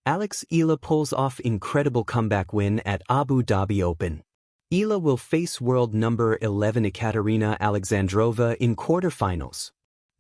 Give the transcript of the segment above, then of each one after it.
Eala pulls off incredible comeback win at Abu Dhabi Open. Eala will face world number 11 Ekaterina Alexandrova in quarterfinals.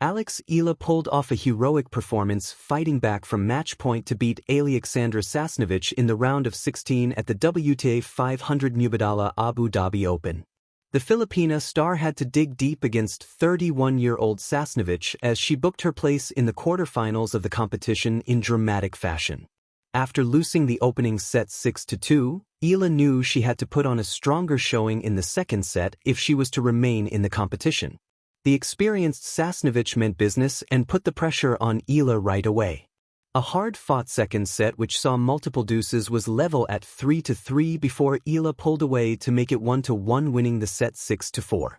Eala pulled off a heroic performance fighting back from match point to beat Alexandra Sasnovich in the round of 16 at the WTA 500 Mubadala Abu Dhabi Open. The Filipina star had to dig deep against 31-year-old Sasnovich as she booked her place in the quarterfinals of the competition in dramatic fashion. After losing the opening set 6-2, Eala knew she had to put on a stronger showing in the second set if she was to remain in the competition. The experienced Sasnovich meant business and put the pressure on Eala right away. A hard-fought second set which saw multiple deuces was level at 3-3 before Eala pulled away to make it 1-1, winning the set 6-4.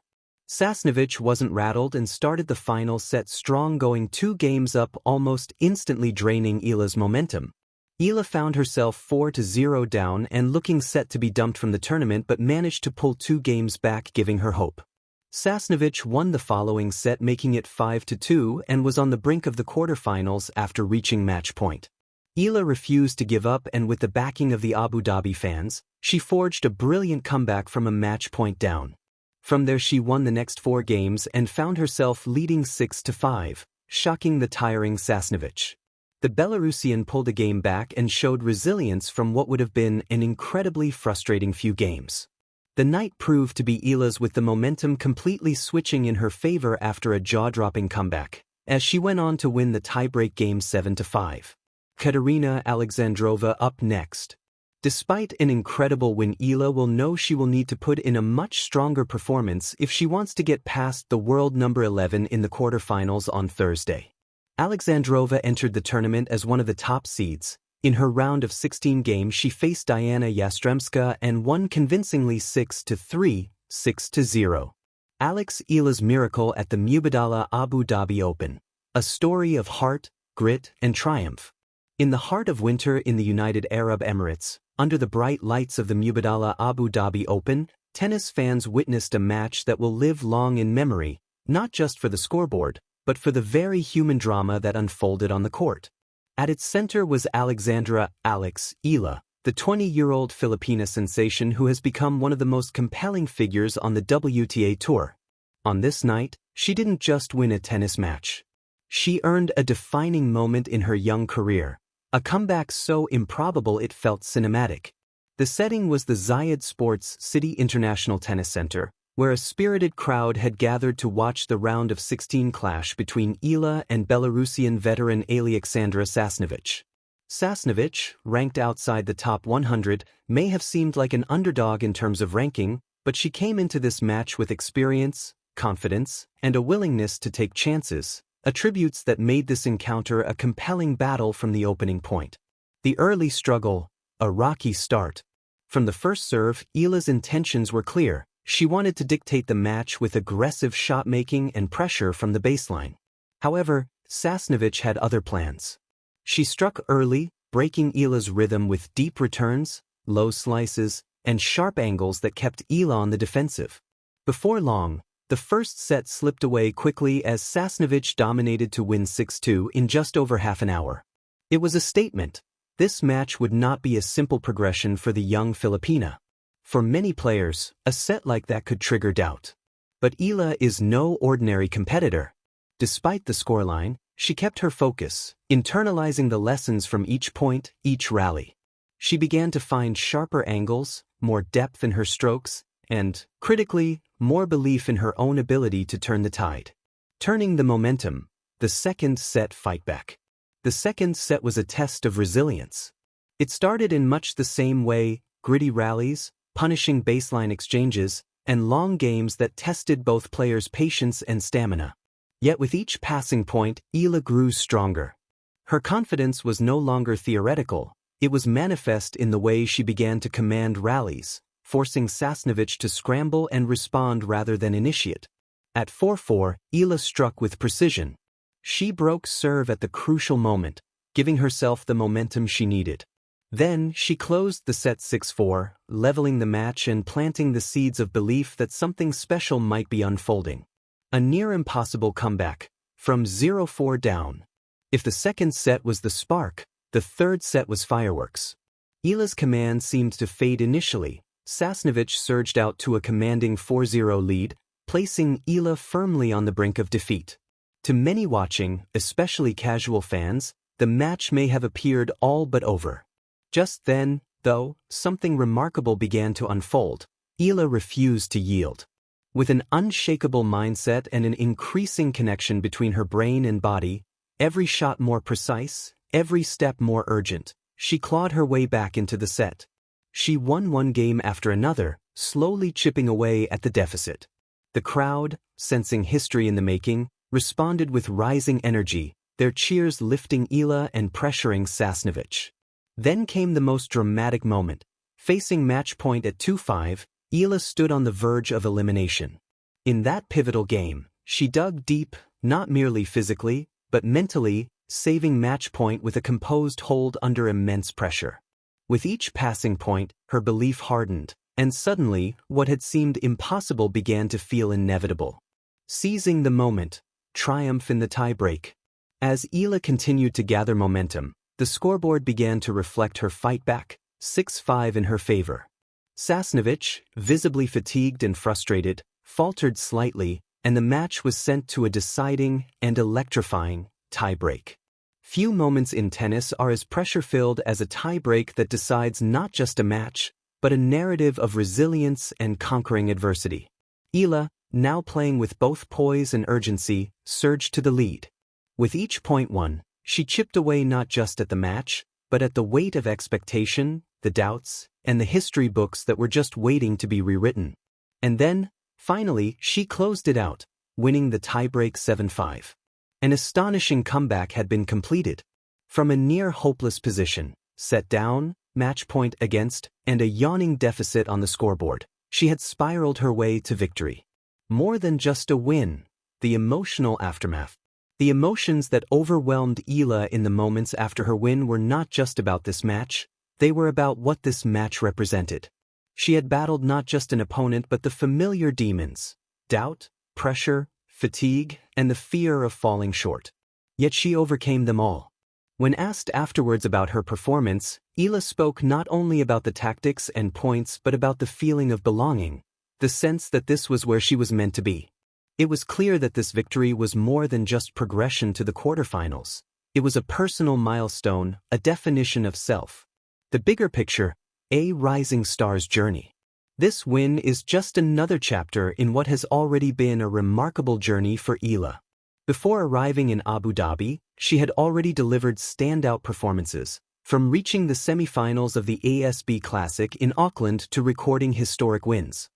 Sasnovich wasn't rattled and started the final set strong, going 2 games up, almost instantly draining Eala's momentum. Eala found herself 4-0 down and looking set to be dumped from the tournament, but managed to pull 2 games back, giving her hope. Sasnovich won the following set, making it 5-2, and was on the brink of the quarterfinals after reaching match point. Eala refused to give up, and with the backing of the Abu Dhabi fans, she forged a brilliant comeback from a match point down. From there she won the next 4 games and found herself leading 6-5, shocking the tiring Sasnovich. The Belarusian pulled a game back and showed resilience from what would have been an incredibly frustrating few games. The night proved to be Eala's, with the momentum completely switching in her favor after a jaw-dropping comeback, as she went on to win the tiebreak game 7-5. Katerina Alexandrova up next. Despite an incredible win, Eala will know she will need to put in a much stronger performance if she wants to get past the world number 11 in the quarterfinals on Thursday. Alexandrova entered the tournament as one of the top seeds. In her round of 16 game, she faced Diana Yastremska and won convincingly 6-3, 6-0. Eala's miracle at the Mubadala Abu Dhabi Open. A story of heart, grit, and triumph. In the heart of winter in the United Arab Emirates, under the bright lights of the Mubadala Abu Dhabi Open, tennis fans witnessed a match that will live long in memory, not just for the scoreboard, but for the very human drama that unfolded on the court. At its center was Eala, the 20-year-old Filipina sensation who has become one of the most compelling figures on the WTA Tour. On this night, she didn't just win a tennis match. She earned a defining moment in her young career, a comeback so improbable it felt cinematic. The setting was the Zayed Sports City International Tennis Center, where a spirited crowd had gathered to watch the round of 16 clash between Eala and Belarusian veteran Alexandra Sasnovich. Sasnovich, ranked outside the top 100, may have seemed like an underdog in terms of ranking, but she came into this match with experience, confidence, and a willingness to take chances, attributes that made this encounter a compelling battle from the opening point. The early struggle, a rocky start. From the first serve, Eala's intentions were clear. She wanted to dictate the match with aggressive shot-making and pressure from the baseline. However, Sasnovich had other plans. She struck early, breaking Eala's rhythm with deep returns, low slices, and sharp angles that kept Eala on the defensive. Before long, the first set slipped away quickly as Sasnovich dominated to win 6-2 in just over half an hour. It was a statement. This match would not be a simple progression for the young Filipina. For many players, a set like that could trigger doubt. But Eala is no ordinary competitor. Despite the scoreline, she kept her focus, internalizing the lessons from each point, each rally. She began to find sharper angles, more depth in her strokes, and, critically, more belief in her own ability to turn the tide. Turning the momentum, the second set fight back. The second set was a test of resilience. It started in much the same way, gritty rallies, punishing baseline exchanges, and long games that tested both players' patience and stamina. Yet with each passing point, Eala grew stronger. Her confidence was no longer theoretical, it was manifest in the way she began to command rallies, forcing Sasnovich to scramble and respond rather than initiate. At 4-4, Eala struck with precision. She broke serve at the crucial moment, giving herself the momentum she needed. Then, she closed the set 6-4, leveling the match and planting the seeds of belief that something special might be unfolding. A near-impossible comeback, from 0-4 down. If the second set was the spark, The third set was fireworks. Eala's command seemed to fade initially. Sasnovich surged out to a commanding 4-0 lead, placing Eala firmly on the brink of defeat. To many watching, especially casual fans, the match may have appeared all but over. Just then, though, something remarkable began to unfold. Eala refused to yield. With an unshakable mindset and an increasing connection between her brain and body, every shot more precise, every step more urgent, she clawed her way back into the set. She won one game after another, slowly chipping away at the deficit. The crowd, sensing history in the making, responded with rising energy, their cheers lifting Eala and pressuring Sasnovich. Then came the most dramatic moment. Facing match point at 2-5, Eala stood on the verge of elimination. In that pivotal game, she dug deep, not merely physically, but mentally, saving match point with a composed hold under immense pressure. With each passing point, her belief hardened, and suddenly, what had seemed impossible began to feel inevitable. Seizing the moment, triumph in the tiebreak. As Eala continued to gather momentum, the scoreboard began to reflect her fight back, 6-5 in her favor. Sasnovich, visibly fatigued and frustrated, faltered slightly, and the match was sent to a deciding and electrifying tiebreak. Few moments in tennis are as pressure-filled as a tiebreak that decides not just a match, but a narrative of resilience and conquering adversity. Eala, now playing with both poise and urgency, surged to the lead. With each point won, she chipped away not just at the match, but at the weight of expectation, the doubts, and the history books that were just waiting to be rewritten. And then, finally, she closed it out, winning the tiebreak 7-5. An astonishing comeback had been completed. From a near-hopeless position, set down, match point against, and a yawning deficit on the scoreboard, she had spiraled her way to victory. More than just a win, the emotional aftermath. The emotions that overwhelmed Eala in the moments after her win were not just about this match, they were about what this match represented. She had battled not just an opponent but the familiar demons: doubt, pressure, fatigue, and the fear of falling short. Yet she overcame them all. When asked afterwards about her performance, Eala spoke not only about the tactics and points but about the feeling of belonging, the sense that this was where she was meant to be. It was clear that this victory was more than just progression to the quarterfinals. It was a personal milestone, a definition of self. The bigger picture, a rising star's journey. This win is just another chapter in what has already been a remarkable journey for Eala. Before arriving in Abu Dhabi, she had already delivered standout performances, from reaching the semi-finals of the ASB Classic in Auckland to recording historic wins.